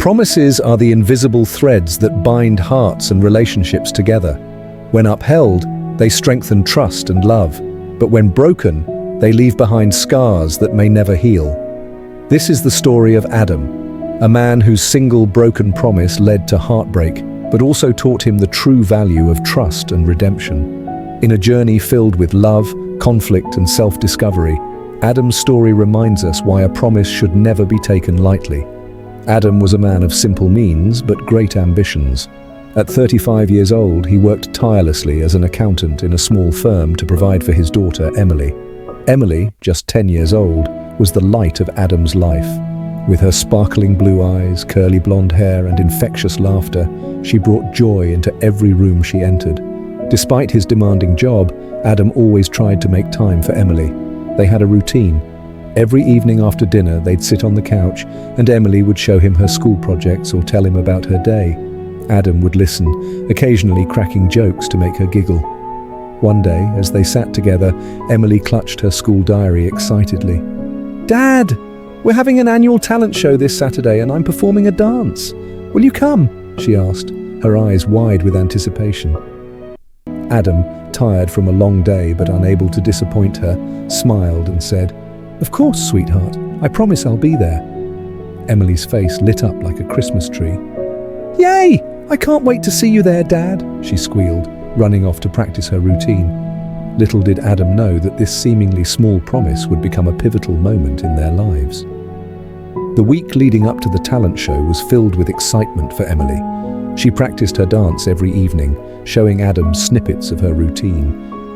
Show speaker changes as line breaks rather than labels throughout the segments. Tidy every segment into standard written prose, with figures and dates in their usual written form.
Promises are the invisible threads that bind hearts and relationships together. When upheld, they strengthen trust and love, but when broken, they leave behind scars that may never heal. This is the story of Adam, a man whose single broken promise led to heartbreak, but also taught him the true value of trust and redemption. In a journey filled with love, conflict, and self-discovery, Adam's story reminds us why a promise should never be taken lightly. Adam was a man of simple means, but great ambitions. At 35 years old, he worked tirelessly as an accountant in a small firm to provide for his daughter, Emily. Emily, just 10 years old, was the light of Adam's life. With her sparkling blue eyes, curly blonde hair, and infectious laughter, she brought joy into every room she entered. Despite his demanding job, Adam always tried to make time for Emily. They had a routine. Every evening after dinner, they'd sit on the couch, and Emily would show him her school projects or tell him about her day. Adam would listen, occasionally cracking jokes to make her giggle. One day, as they sat together, Emily clutched her school diary excitedly. "Dad, we're having an annual talent show this Saturday and I'm performing a dance. Will you come?" she asked, her eyes wide with anticipation. Adam, tired from a long day but unable to disappoint her, smiled and said, "Of course, sweetheart. I promise I'll be there." Emily's face lit up like a Christmas tree. "Yay! I can't wait to see you there, Dad," she squealed, running off to practice her routine. Little did Adam know that this seemingly small promise would become a pivotal moment in their lives. The week leading up to the talent show was filled with excitement for Emily. She practiced her dance every evening, showing Adam snippets of her routine.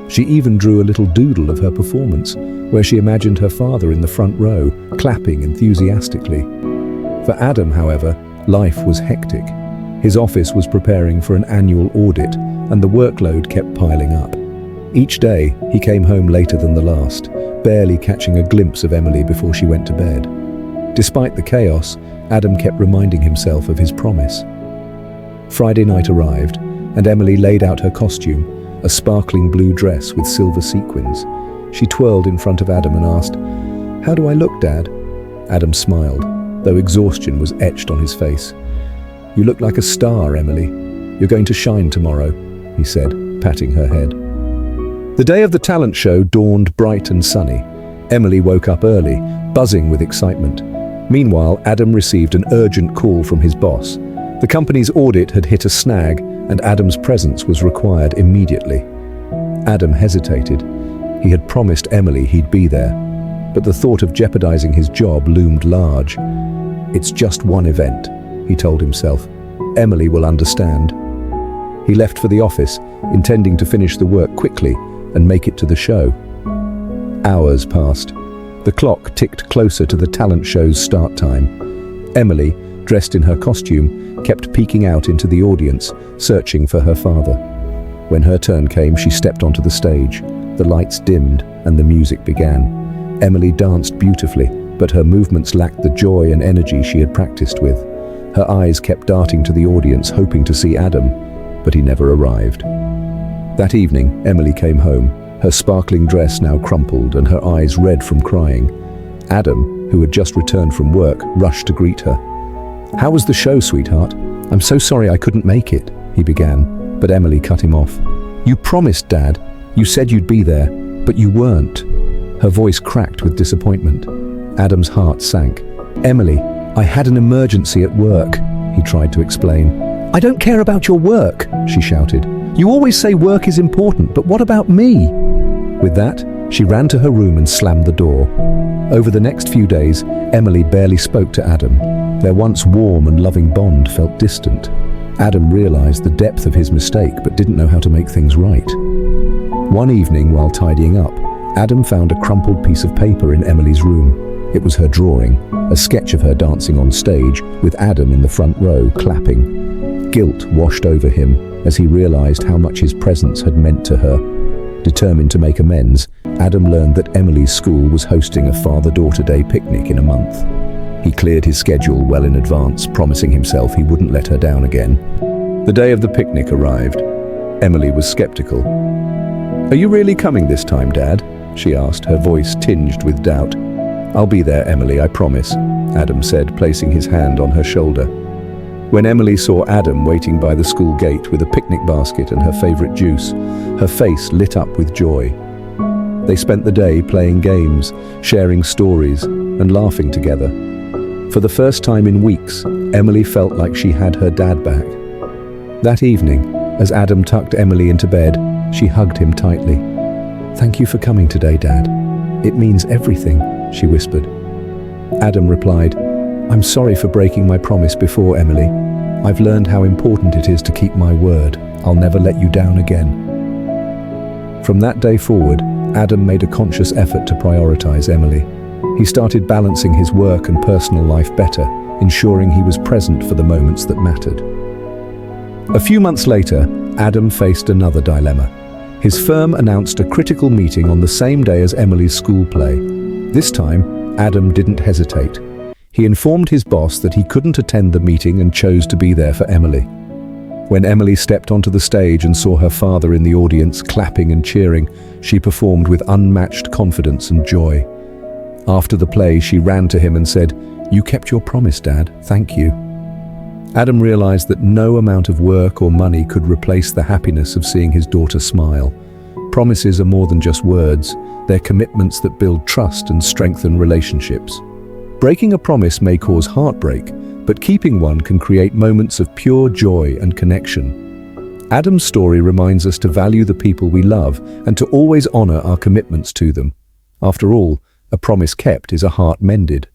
She even drew a little doodle of her performance, where she imagined her father in the front row, clapping enthusiastically. For Adam, however, life was hectic. His office was preparing for an annual audit, and the workload kept piling up. Each day, he came home later than the last, barely catching a glimpse of Emily before she went to bed. Despite the chaos, Adam kept reminding himself of his promise. Friday night arrived, and Emily laid out her costume, a sparkling blue dress with silver sequins. She twirled in front of Adam and asked, "How do I look, Dad?" Adam smiled, though exhaustion was etched on his face. "You look like a star, Emily. You're going to shine tomorrow," he said, patting her head. The day of the talent show dawned bright and sunny. Emily woke up early, buzzing with excitement. Meanwhile, Adam received an urgent call from his boss. The company's audit had hit a snag, and Adam's presence was required immediately. Adam hesitated. He had promised Emily he'd be there, but the thought of jeopardizing his job loomed large. "It's just one event," he told himself. "Emily will understand." He left for the office, intending to finish the work quickly and make it to the show. Hours passed. The clock ticked closer to the talent show's start time. Emily, dressed in her costume, kept peeking out into the audience, searching for her father. When her turn came, she stepped onto the stage. The lights dimmed and the music began. Emily danced beautifully, but her movements lacked the joy and energy she had practiced with. Her eyes kept darting to the audience, hoping to see Adam, but he never arrived. That evening, Emily came home, her sparkling dress now crumpled and her eyes red from crying. Adam, who had just returned from work, rushed to greet her. "How was the show, sweetheart? I'm so sorry I couldn't make it," he began, but Emily cut him off. "You promised, Dad. You said you'd be there, but you weren't." Her voice cracked with disappointment. Adam's heart sank. "Emily, I had an emergency at work," he tried to explain. "I don't care about your work," she shouted. "You always say work is important, but what about me?" With that, she ran to her room and slammed the door. Over the next few days, Emily barely spoke to Adam. Their once warm and loving bond felt distant. Adam realized the depth of his mistake but didn't know how to make things right. One evening, while tidying up, Adam found a crumpled piece of paper in Emily's room. It was her drawing, a sketch of her dancing on stage, with Adam in the front row, clapping. Guilt washed over him as he realized how much his presence had meant to her. Determined to make amends, Adam learned that Emily's school was hosting a Father-Daughter Day picnic in a month. He cleared his schedule well in advance, promising himself he wouldn't let her down again. The day of the picnic arrived. Emily was skeptical. "Are you really coming this time, Dad?" she asked, her voice tinged with doubt. "I'll be there, Emily, I promise," Adam said, placing his hand on her shoulder. When Emily saw Adam waiting by the school gate with a picnic basket and her favorite juice, her face lit up with joy. They spent the day playing games, sharing stories, and laughing together. For the first time in weeks, Emily felt like she had her dad back. That evening, as Adam tucked Emily into bed, she hugged him tightly. "Thank you for coming today, Dad. It means everything," she whispered. Adam replied, "I'm sorry for breaking my promise before, Emily. I've learned how important it is to keep my word. I'll never let you down again." From that day forward, Adam made a conscious effort to prioritize Emily. He started balancing his work and personal life better, ensuring he was present for the moments that mattered. A few months later, Adam faced another dilemma. His firm announced a critical meeting on the same day as Emily's school play. This time, Adam didn't hesitate. He informed his boss that he couldn't attend the meeting and chose to be there for Emily. When Emily stepped onto the stage and saw her father in the audience clapping and cheering, she performed with unmatched confidence and joy. After the play, she ran to him and said, "You kept your promise, Dad. Thank you." Adam realized that no amount of work or money could replace the happiness of seeing his daughter smile. Promises are more than just words. They're commitments that build trust and strengthen relationships. Breaking a promise may cause heartbreak, but keeping one can create moments of pure joy and connection. Adam's story reminds us to value the people we love and to always honor our commitments to them. After all, a promise kept is a heart mended.